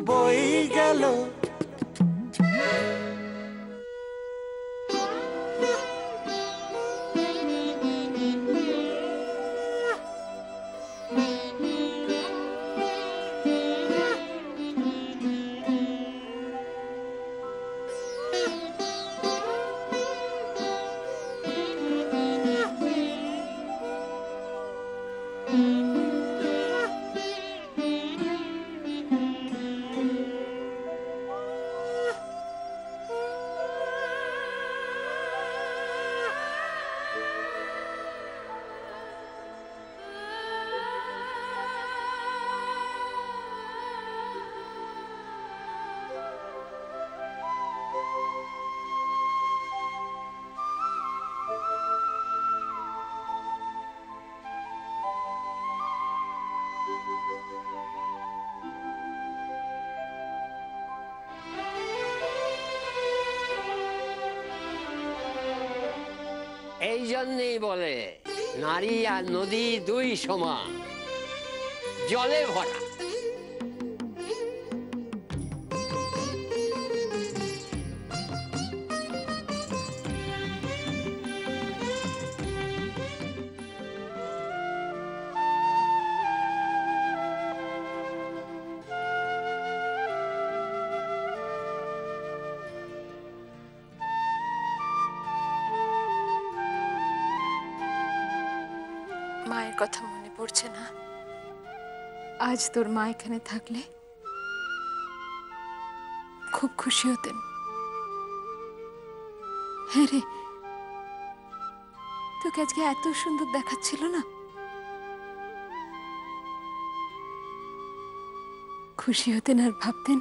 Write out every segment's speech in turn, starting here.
বই গেল। এই জন্যই বলে নারী আর নদী দুই সমান, জলে ভরা। মায়ের কথা মনে পড়ছে না? আজ তোর মা এখানে থাকলে খুব খুশি হতেন। হ্যাঁ রে, তোকে আজকে এত সুন্দর দেখাচ্ছিল না? খুশি হতেন আর ভাবতেন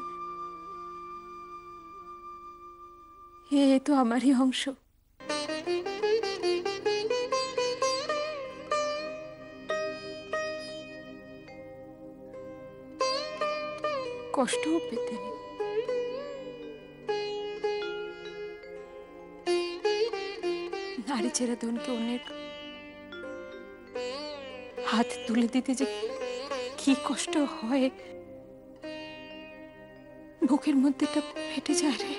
এ তো আমারই অংশ। কষ্টও পেতেন। নারী ছেড়ে ধনকে অনেক হাত তুলে দিতে যে কি কষ্ট হয়, বুকের মধ্যেটা ফেটে যায় রে।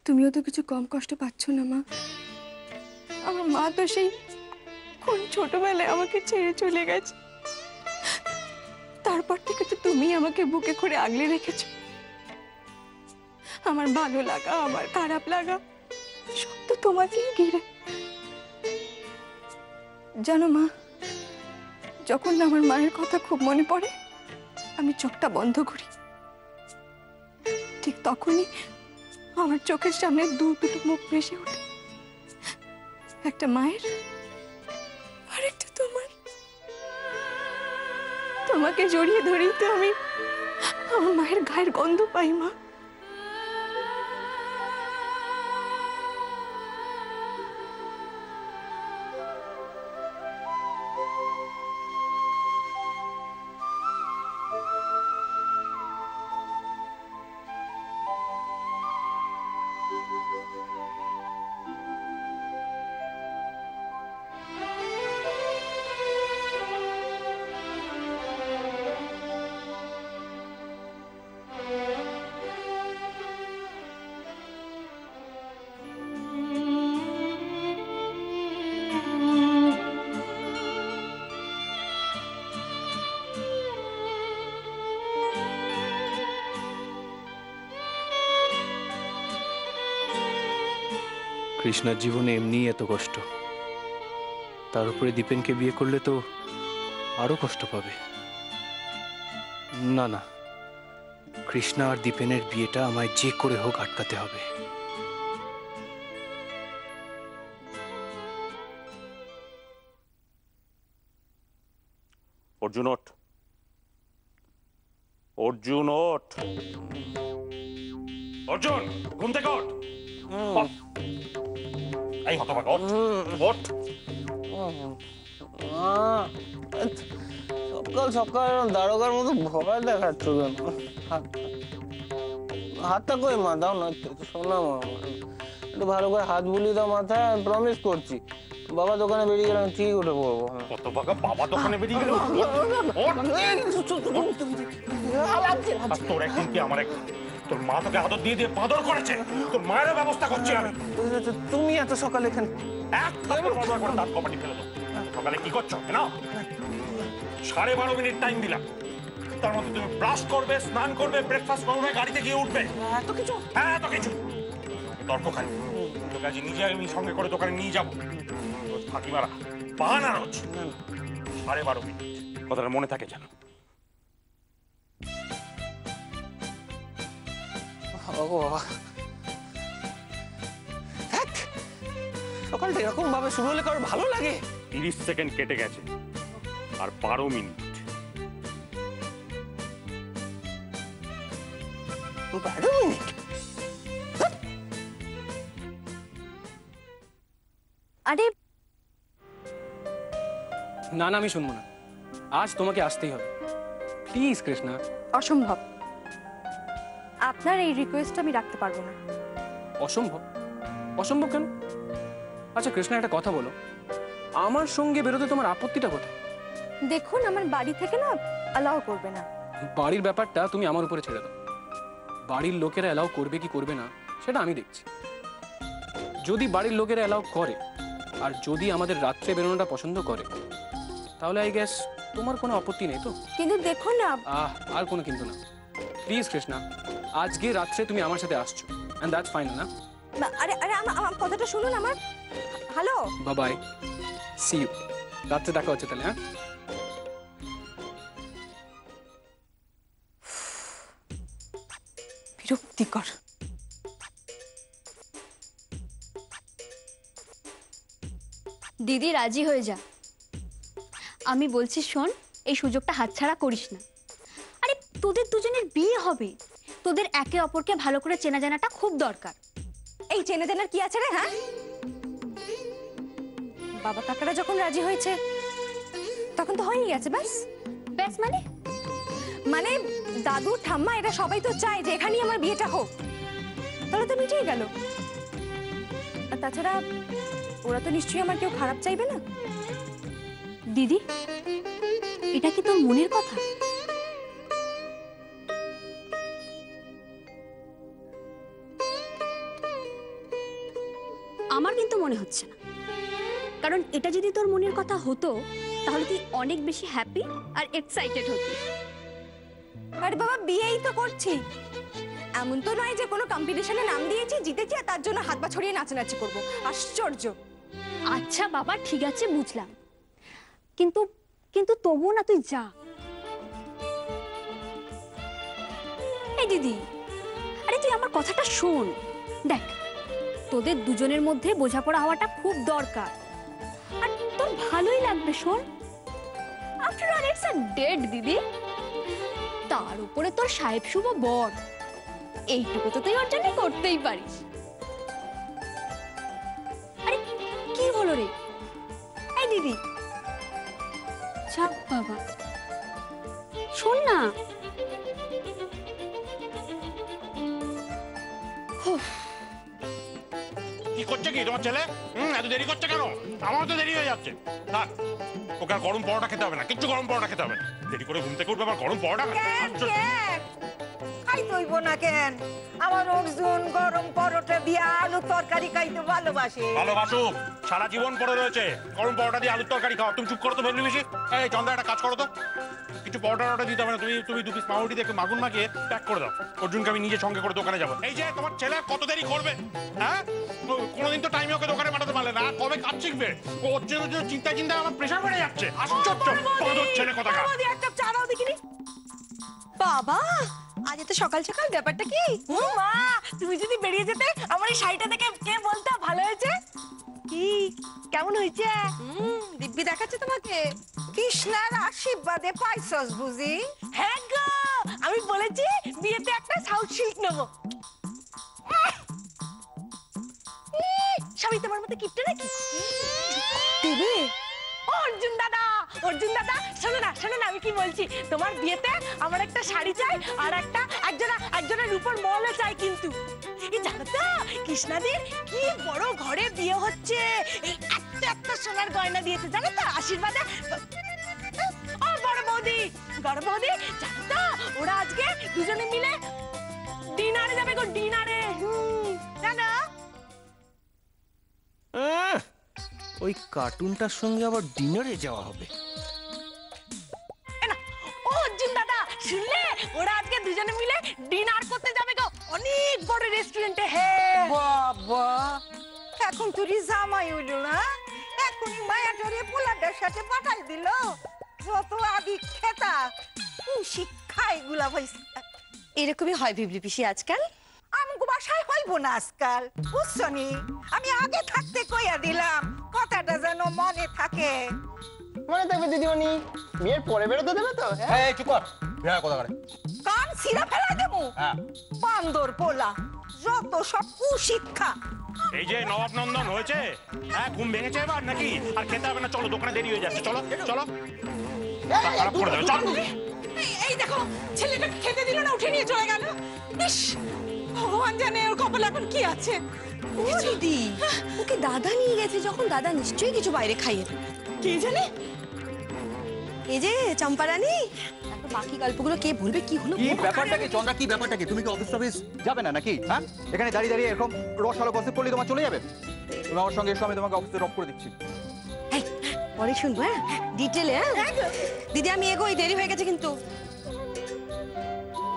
তুমিও তো কিছু কম কষ্ট পাচ্ছ না মা। আমার মা তো সেই কোন ছোটবেলায় আমাকে ছেড়ে চলে গেছে, তারপর থেকে তো তুমি আমাকে বুকে করে আগলে রেখেছো। আমার ভালো লাগা, আমার খারাপ লাগা সব তো তোমাকেই ঘিরে। জানো মা, যখন আমার মায়ের কথা খুব মনে পড়ে আমি চোখটা বন্ধ করি, ঠিক তখনই আমার চোখের সামনে দুটো মুখ ভেসে ওঠে, একটা মায়ের আর একটা তোমার। তোমাকে জড়িয়ে ধরেই তো আমি আমার মায়ের গায়ের গন্ধ পাই মা। কৃষ্ণার জীবনে এমনি এত কষ্ট, তার উপরে দীপেনকে বিয়ে করলে তো আরো কষ্ট পাবে। না না, কৃষ্ণা আর দীপেনের বিয়েটা আমায় যে করে হোক আটকাতে হবে। অর্জুন ওঠ, অর্জুন ওঠ, অর্জুন ঘুম থেকে ওঠ। এই হতভাগা ওঠ, ওঠ। সকাল সকাল দারোগার মতো ভয় দেখাচ্ছ কেন? হাতটা কই মা, দাও না একটু। শোনা মা, একটু ভালো করে হাত বুলিয়ে দাও মাথায়, আমি প্রমিস করছি বাবা দোকানে বেরিয়ে গেলাম, ঠিক উঠে পড়বো। কত বাবা বাবা দোকানে বেরিয়ে গেল। আর তোর একদিন কি আমার একদিন, তোর মা তোকে আদর দিয়ে দিয়ে বাদর করেছে, তোর মায়ের ব্যবস্থা করছি আমি। তুমি এত সকালে এখানে? সকালে কি করছো না? 12.5 মিনিট টাইম দিলাম, তার মধ্যে তুমি ব্রাশ করবে, স্নান করবে, ব্রেকফাস্ট করবে, গাড়িতে গিয়ে উঠবে। এত কিছু? হ্যাঁ এত কিছু। তর্ক খাই তোকে আজ নিজে আমি সঙ্গে করে দোকানে নিয়ে যাবো। ফাঁকিমারা বাহানা রোজ। 12.5 মিনিট, কথাটা মনে থাকে যেন। সকালটা এরকম ভাবে শুরু হলে কারোর ভালো লাগে? 30 সেকেন্ড কেটে গেছে, আর 12 মিনিট। 12 মিনিট? আরে না না, আমি শুনবো না। আজ তোমাকে আসতেই হবে, প্লিজ কৃষ্ণা। অসম্ভব, আপনার এই রিকোয়েস্ট আমি রাখতে পারবো না। অসম্ভব? অসম্ভব কেন? আচ্ছা কৃষ্ণা, একটা কথা বলো, আমার সঙ্গে বেরোতে তোমার আপত্তিটা কোথায়? দেখুন, আমার বাড়ি থেকে না অ্যালাউ করবে না। বাড়ির ব্যাপারটা তুমি আমার উপরে ছেড়ে দাও। বাড়ির লোকেরা অ্যালাউ করবে কি করবে না সেটা আমি দেখছি। যদি বাড়ির লোকেরা অ্যালাউ করে, আর যদি আমাদের রাত্রে বেরোনোটা পছন্দ করে, তাহলে আই গেস তোমার কোনো আপত্তি নেই তো? কিন্তু দেখুন না। আর কোনো কিন্তু না। প্লিজ কৃষ্ণা, আজকে রাত্রে তুমি আমার সাথে আসছো, এন্ড দ্যাটস ফাইন না? আরে আরে আমার কথাটা শুনুন আমার। Hello, bye bye, see you. রাত্রে দেখা হচ্ছে তাহলে। হ্যাঁ, বিরক্তিকর। দিদি রাজি হয়ে যা। আমি বলছি শোন, এই সুযোগটা হাতছাড়া করিস না। আরে তোদের দুজনের বিয়ে হবে, তোদের একে অপরকে ভালো করে চেনা জানাটা খুব দরকার। এই চেনে জানার কি আছে রে? হ্যাঁ, বাবা কাকারা যখন রাজি হয়েছে তখন তো হয়েই গেছে। ব্যাস। ব্যাস মানে? মানে দাদু ঠাম্মা এরা সবাই তো চায় যে এখানেই আমার বিয়েটা হোক, তাহলে তো মিটেই গেল। আর তাছাড়া ওরা তো নিশ্চয়ই আমার কেউ খারাপ চাইবে না। দিদি, এটা কি তোর মনের কথা? আমার কিন্তু মনে হচ্ছে না, কারণ এটা যদি তোর মনের কথা হতো তাহলে তুই অনেক বেশি হ্যাপি আর এক্সাইটেড হতিস। আরে বাবা, বিয়েই তো করছি, এমন তো নয় যে কোনো কম্পিটিশনে নাম দিয়েছি, জিতেছি আর তার জন্য হাত পা ছড়িয়ে নাচানাচি করবো। আশ্চর্য। আচ্ছা বাবা, ঠিক আছে, বুঝলাম, কিন্তু কিন্তু তবুও না, তুই যা। এই দিদি, আরে তুই আমার কথাটা শোন। দেখ, তোদের দুজনের মধ্যে বোঝাপড়া হওয়াটা খুব দরকার, আর তোর ভালোই লাগবে। শোন, after all it's a date দিদি, তার উপরে তোর সাহেব শুভ বর, এইটুকু তো তুই ওর জন্য করতেই পারিস। আরে কি হলো রে? এই দিদি, চাপ বাবা, শোন না। কি করছে কি তোমার ছেলে? এত দেরি করছে কেন? আমারও তো দেরি হয়ে যাচ্ছে। থাক, ওকে আর গরম পরোটা খেতে হবে না, কিচ্ছু গরম পরোটা খেতে হবে না। দেরি করে ঘুম থেকে উঠবে আবার গরম পরোটা খাইতে হইব না কেন? আমার অর্জুন গরম পরোটা দিয়ে আলু তরকারি খাইতে ভালোবাসে। ভালোবাসুক, সারা জীবন পড়ে রয়েছে গরম পরোটা দিয়ে আলুর তরকারি খাওয়া। তুমি চুপ করো তো ভেবলি বেশি। এই চন্দ্রা, একটা কাজ করো তো, কিছু পরোটা দিতে হবে না। তুমি 2 পিস পাউরুটি দিয়ে একটু মাগুন মাখিয়ে প্যাক করে দাও। অর্জুনকে আমি নিজে সঙ্গে করে দোকানে যাবো। এই যে তোমার ছেলে কত দেরি করবে? হ্যাঁ, কোনোদিন তো টাইমে ওকে দোকানে পাঠাতে পারলে না, কবে কাজ শিখবে? ও হচ্ছে চিন্তায় চিন্তায় আমার প্রেশার বেড়ে যাচ্ছে। আশ্চর্য পাদর ছেলে কথা। বাবা, আজ এত সকাল সকাল, ব্যাপারটা কি? মা, তুমি যদি বেরিয়ে যেতে আমার এই শাড়িটা দেখে কে বলতে ভালো হয়েছে? কি কেমন হয়েছে? দিব্যি দেখাচ্ছে তোমাকে। কৃষ্ণার আশীর্বাদে পাইছস বুঝি? হ্যাঁ গো, আমি বলেছি বিয়েতে একটা সাউথ সিল্ক নেবো। সবই তোমার মতো কিপটে নাকি? দিদি, অর্জুন দাদা, অর্জুন দাদা, শোনো না, শোনো না, আমি কি বলছি, তোমার বিয়েতে আমার একটা শাড়ি চাই আর একজনা রূপোর মলও চাই। কিন্তু এই জানো তো, কৃষ্ণাদের কি বড় ঘরে বিয়ে হচ্ছে, এই এত একটা সোনার গয়না দিয়েছে জানো তো আশীর্বাদে। ও বড় বৌদি জানো তো ওরা আজকে দুজনে মিলে ডিনারে যাবে গো, ডিনারে। জানো ওই কার্টুনটার সঙ্গে আবার ডিনারে যাওয়া হবে। ও অর্জুন দাদা শুনলে ওরা আজকে দুজনে মিলে ডিনার করতে যাবে গো অনেক বড় রেস্টুরেন্টে। হ্যাঁ বাবা, এখন তুই জামাই হইল না, এখনই মায়াটারে পোলাটার সাথে পাঠাই দিল। যত আদি খেতা শিক্ষা এগুলা হয়েছে। এরকমই হয় বিবলি পিসি আজকাল। আমগো বাসায় হইব না আজকাল, বুঝছো নি? আমি আগে থাকতে কইয়া দিলাম, কথাটা যেন মনে থাকে। মনে থাকবে দিদিমণি, বিয়ের পরে বেরোতে দেবে তো? এই চুপ কর, বিয়ে কথা করে। কান ছিঁড়া ফেলা দেবো। বান্দর পোলা, যত সব কুশিক্ষা। এই যে নবাব নন্দন হয়েছে, হ্যাঁ ঘুম ভেঙেছে এবার নাকি? আর খেতে হবে না, চলো দোকানে দেরি হয়ে যাচ্ছে, চলো চলো। খারাপ করে দেবে, চল। এই দেখো ছেলেটা খেতে দিল না, উঠে নিয়ে চলে গেল। ইস ভগবান জানে ওর কপালে এখন কি আছে। ও দিদি, ওকে দাদা নিয়ে গেছে যখন, দাদা নিশ্চয়ই কিছু বাইরে খাইয়ে দেবে। কে জানে? এই যে চম্পারানী, তারপর বাকি গল্পগুলো কে বলবে কি হলো? কি ব্যাপারটা কি চন্দ্রা, কি ব্যাপারটা কি? তুমি কি অফিস টফিস যাবে না নাকি? হ্যাঁ, এখানে দাঁড়িয়ে দাঁড়িয়ে এরকম রসালো গসিপ করলে তোমার চলে যাবে। তুমি আমার সঙ্গে এসো, আমি তোমাকে অফিসে ড্রপ করে দিচ্ছি। এই, পরে শুনবো হ্যাঁ, ডিটেলে। হ্যাঁ দিদি আমি এগোই, দেরি হয়ে গেছে কিন্তু।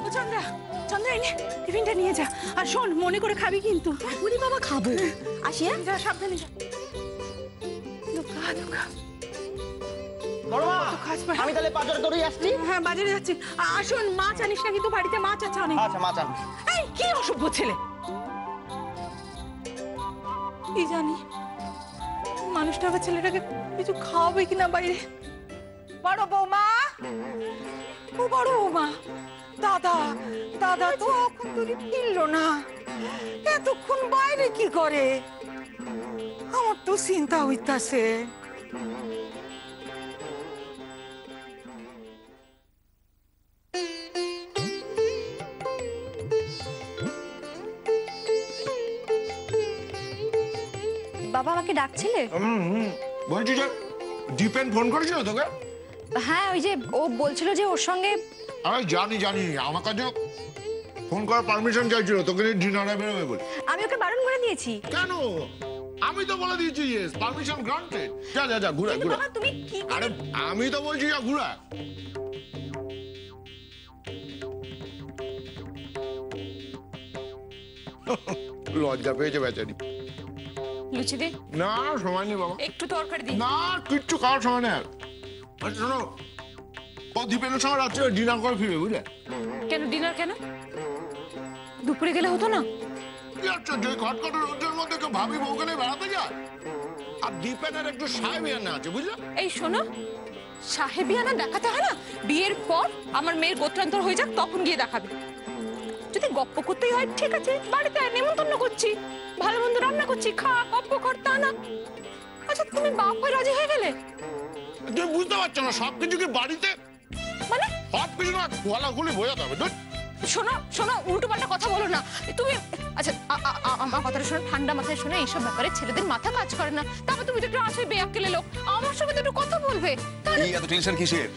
ও চন্দ্রা, চন্দ্রা এনে টিফিনটা নিয়ে যা। আর শোন মনে করে খাবি কিন্তু। ওরে বাবা, খাবো। আসি হ্যাঁ? যা সাবধানে যা। দুঃখা দুঃখা। আমি তাহলে বাজারে দৌড়ে আসছি। হ্যাঁ বাজারে যাচ্ছি। আর শোন মাছ আনিস না কিন্তু, বাড়িতে মাছ আছে অনেক। আচ্ছা মাছ আনবি। এই কি অসভ্য ছেলে। কি জানি মানুষটা আবার ছেলেটাকে কিছু খাওয়াবে কিনা বাইরে। বড় বৌমা, ও বড় বৌমা, দাদা দাদা তো এখন তুই ফিরলো না, এতক্ষণ বাইরে কি করে? আমার তো চিন্তা হইতাছে। বাবা আমাকে ডাকছিলে? বলছি যে দীপেন ফোন করেছিল তোকে? হ্যাঁ, ওই যে ও বলছিল যে ওর সঙ্গে। আমি জানি আমার কাছে ফোন করার পারমিশন চাইছিল তোকে নিয়ে ডিনারে বেরোবে বলে। আমি ওকে বারণ করে দিয়েছি। কেন? আমি তো বলে দিয়েছি ইয়েস, পারমিশন গ্রান্টেড। যা যা যা ঘুরা ঘুরা। বাবা তুমি কি? আরে আমি তো বলছি যা ঘুরা। লজ্জা পেয়েছে বেচারি। লুচি দে না সময় নেই বাবা, একটু তরকারি দি। না কিচ্ছু খাওয়ার সময় নেই। আচ্ছা শোনো, ও দীপেনের সঙ্গে রাত্রে ডিনার করে ফিরবে বুঝলে? কেন ডিনার কেন? দুপুরে গেলে হতো না? কি আচ্ছা, যে খটখটের রোদের মধ্যে কেউ ভাবি বউকে নিয়ে বেড়াতে যায়? আর দীপেনের একটু সাহেবিয়ানা আছে বুঝলে? এই শোনো, সাহেবিয়ানা দেখাতে হয় না, বিয়ের পর আমার মেয়ের গোত্রান্তর হয়ে যাক তখন গিয়ে দেখাবে। যদি গপ্প করতেই হয় ঠিক আছে, বাড়িতে আয়, নেমন্তন্ন করছি, ভালো মন্দ রান্না করছি, খা গপ্প কর, তা না। আচ্ছা তুমি বাপ হয়ে রাজি হয়ে গেলে? তুমি বুঝতে পারছো না সবকিছু কি বাড়িতে মানে সবকিছু না গলা খুলে বোঝাতে হবে। শোনো শোনো, উল্টো পাল্টা কথা বলো না তুমি। আচ্ছা আমার কথাটা শোনো, ঠান্ডা মাথায় শোনো, এইসব ব্যাপারে ছেলেদের মাথা কাজ করে না। তারপর তুমি তো একটু আসবে বেয়াক্কেলে লোক, আমার সঙ্গে তো একটু কথা বলবে। এই এত টেনশন কিসের?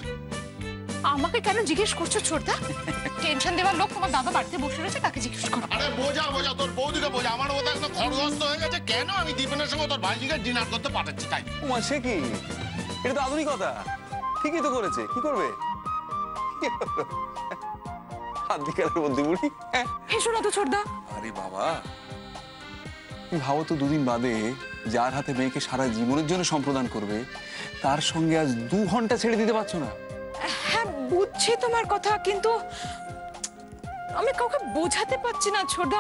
আমাকে কেন জিজ্ঞেস করছো ছোটদা? টেনশন দেওয়ার লোক তোমার দাদা বাড়িতে বসে রয়েছে, তাকে জিজ্ঞেস করো। আরে বোঝা তোর বৌদিকে বোঝা, আমার মতো একদম খড়গস্ত হয়ে গেছে। কেন আমি দীপেনের সঙ্গে তোর ভাইজিকে ডিনার করতে পাঠাচ্ছি তাই? ওমা সে কি, এটা তো আধুনিকতা। ঠিকই তো করেছে, কি করবে? আদিকালের মধ্যে বুড়ি। হেসো না তো ছোটদা। আরে বাবা, তুমি ভাবো তো, দুদিন বাদে যার হাতে মেয়েকে সারা জীবনের জন্য সম্প্রদান করবে, তার সঙ্গে আজ 2 ঘন্টা ছেড়ে দিতে পারছো না? হ্যাঁ বুঝছি তোমার কথা, কিন্তু আমি কাউকে বোঝাতে পারছি না ছোটদা।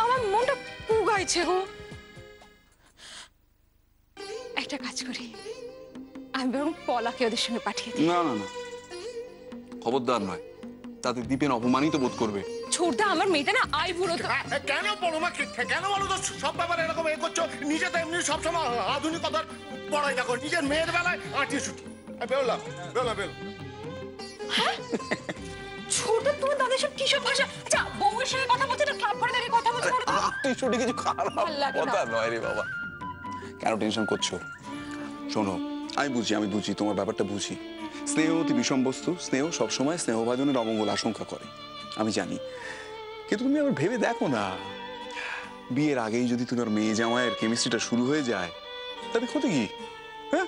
আমার মনটা পুগাইছে গো। একটা কাজ করি, আমি বরং পলাকে ওদের সঙ্গে পাঠিয়ে দিই। না না না, খবরদার নয়, তাতে দীপেন অপমানিত বোধ করবে। ছোটদা আমার মেয়েটা না আই বুড়ো তো। কেন বলো মা, কেন বলো তো সব ব্যাপারে এরকম এ করছো? নিজে তো এমনি সবসময় আধুনিকতার পড়াই দেখো, নিজের মেয়ের বেলায় আঁটি ছুটি। বেরোলাম বেরোলাম বেরোলাম। ছোট তোমার দাদা সব কিসব ভাষা? আচ্ছা বউয়ের সঙ্গে কথা বলছে না ক্লাব ঘরে দাঁড়িয়ে কথা বলছে? আত্মীয় কিছু খারাপ ভাল লাগে না। কথা নয় রে বাবা। কেন টেনশন করছো? শোনো, আমি বুঝি তোমার ব্যাপারটা বুঝি। স্নেহ অতি বিষম বস্তু, স্নেহ সবসময় স্নেহভাজনের অমঙ্গল আশঙ্কা করে, আমি জানি। কিন্তু তুমি আবার ভেবে দেখো না, বিয়ের আগেই যদি তোমার মেয়ে জামাইয়ের কেমিস্ট্রিটা শুরু হয়ে যায় তাতে ক্ষতি কি? হ্যাঁ,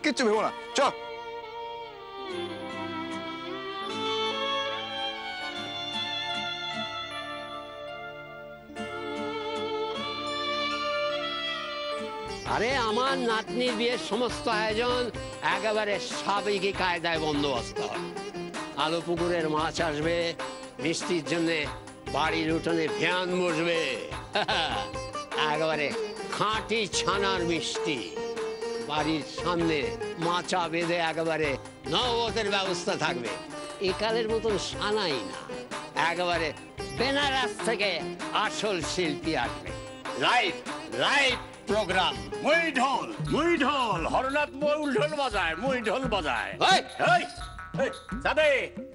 কিচ্ছু ভেবো না, চল। আরে আমার নাতনির বিয়ের সমস্ত আয়োজন একেবারে সাবেকি কায়দায় বন্দোবস্ত। আলু পুকুরের মাছ আসবে, মিষ্টির জন্য বাড়ির উঠোনে ভ্যান বসবে, একেবারে খাঁটি ছানার মিষ্টি। বাড়ির সামনে মাচা বেঁধে একেবারে নবতের ব্যবস্থা থাকবে। একালের মতন সানাই না, একেবারে বেনারস থেকে আসল শিল্পী আসবে। Live live programme. মুই ঢোল হরনাথ ময়ূর ঢোল বাজায়, মুই ঢোল বাজায়। এই, সাদে,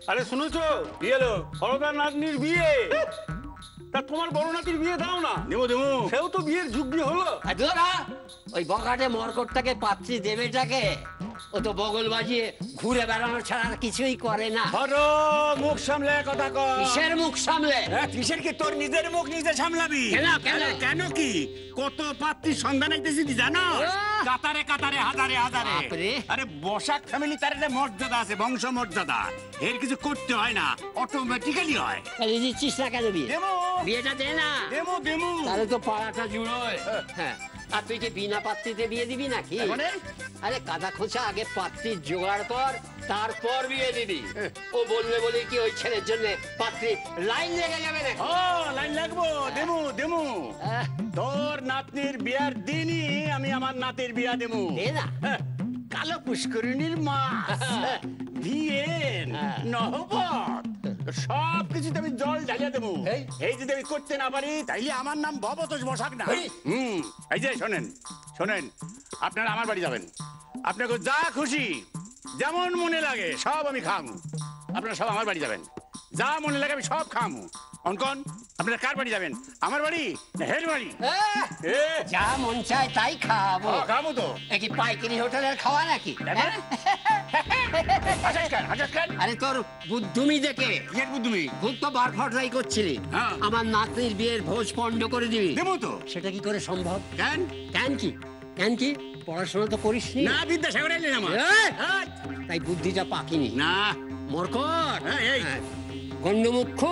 আরে শুনেছো বিয়ে এলো, হরদার নাতনির বিয়ে। তা তোমার বড় নাতির বিয়ে দাও না। দেবো দেবো, সেও তো বিয়ের যুগ্নি হলো। ওই বকাটে মরকটটাকে পাত্রী দেবেটাকে, ও তো বগল বাজিয়ে ঘুরে বেড়ানো ছাড়া আর কিছুই করে না। ধরো মুখ সামলে কথা কর। কিসের মুখ সামলে? কিসের কি, তোর নিজের মুখ নিজে সামলাবি। কেন কি, কত পাত্রীর সন্ধান আইতেছি জানো? কাতারে কাতারে, হাজারে হাজারে। আরে বসাক ফ্যামিলি, তার একটা মর্যাদা আছে, বংশ মর্যাদা। এর কিছু করতে হয় না, অটোমেটিক্যালি হয়। দিচ্ছিস না কেন বিয়ে? বিয়েটা দে না। দেমো দেমো, তাহলে তো পাড়াটা জুড়োয়। হ্যাঁ, আর তুই কি বিনা পাত্রীতে বিয়ে দিবি নাকি? আরে কাদা খোঁচা, আগে পাত্রী জোগাড় কর, তারপর বিয়ে দিবি। ও বললে বলে কি ওই ছেলের জন্য পাত্রী লাইন লেগে যাবে না? লাইন লাগবো, দেমু দেমু। তোর নাতনির বিয়ার দিনই আমি আমার নাতির বিয়া দেমু। দে না। কালো পুষ্করিণীর মাছ, বিয়ে, নহবত, সব কিছুতে আমি জল ঢালিয়া দেবো। এই যদি আমি করতে না পারি তাইলে আমার নাম ভবতোষ বসাক না। এই যে শোনেন শোনেন, আপনারা আমার বাড়ি যাবেন, আপনাকে যা খুশি যেমন মনে লাগে সব আমি খামু। আপনারা সব আমার বাড়ি যাবেন, যা মনে লাগে আমি সব খামু। অঙ্কন, আপনারা কার বাড়ি যাবেন? আমার বাড়ি না হের বাড়ি? যা মন চায় তাই খাবো। খাবো তো। কি পাইকারি হোটেলের খাওয়া নাকি? আরে তোর বুদ্ধুমি দেখে। বুদ্ধুমি? খুব তো বার ফটরাই করছিলি। আমার নাতনির বিয়ের ভোজ পণ্ড করে দিবি। দেবো তো। সেটা কি করে সম্ভব? কেন? কেন কি? কেন কি? পড়াশোনা তো করিসনি না, বিদ্যাসাগর এলেন আমার। তাই বুদ্ধিটা পাকিনি না। মরকট, গন্ডমুখ্য,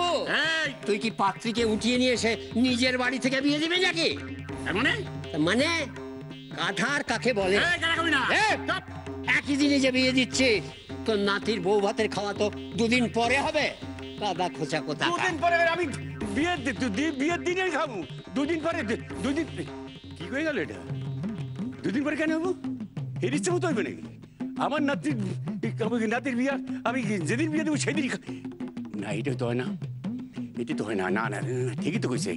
তুই কি পাত্রীকে উঠিয়ে নিয়ে এসে নিজের বাড়ি থেকে বিয়ে দিবি নাকি? মানে কাঁঠার কাকে বলে? একই দিনে যে বিয়ে দিচ্ছে, তোর নাতির বউ ভাতের খাওয়া তো দুদিন পরে হবে। কাদা খোঁচা কোথা? দুদিন পরে আমি বিয়ের দিনেই খাবো। দুদিন পরে, দুদিন কি হয়ে গেল এটা? দুদিন পরে কেন হবো? এর ইচ্ছে মতো হইবে নাকি? আমার নাতির বিয়া আমি যেদিন বিয়ে দেবো সেদিন না, এটা তো হয় না, এটি তো হয় না। না না, ঠিকই তো কইছে,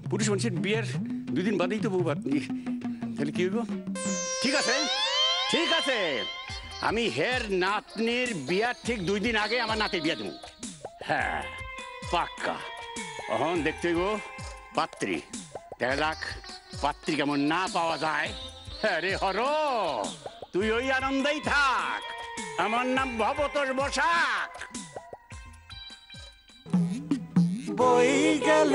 পুরুষ মানুষের বিয়ের দুদিন বাদেই তো বউ ভাত। তাহলে কি হইব? ঠিক আছে ঠিক আছে, আমি হের নাতনির বিয়ার ঠিক 2 দিন আগে আমার নাতির বিয়া দেবো। হ্যাঁ, পাক্কা। অহন দেখতে হইব পাত্রী। দেখা যাক পাত্রী কেমন না পাওয়া যায়। হ্যাঁ রে হর, তুই ওই আনন্দেই থাক। আমার নাম ভবতোষ বসাক। বই গেল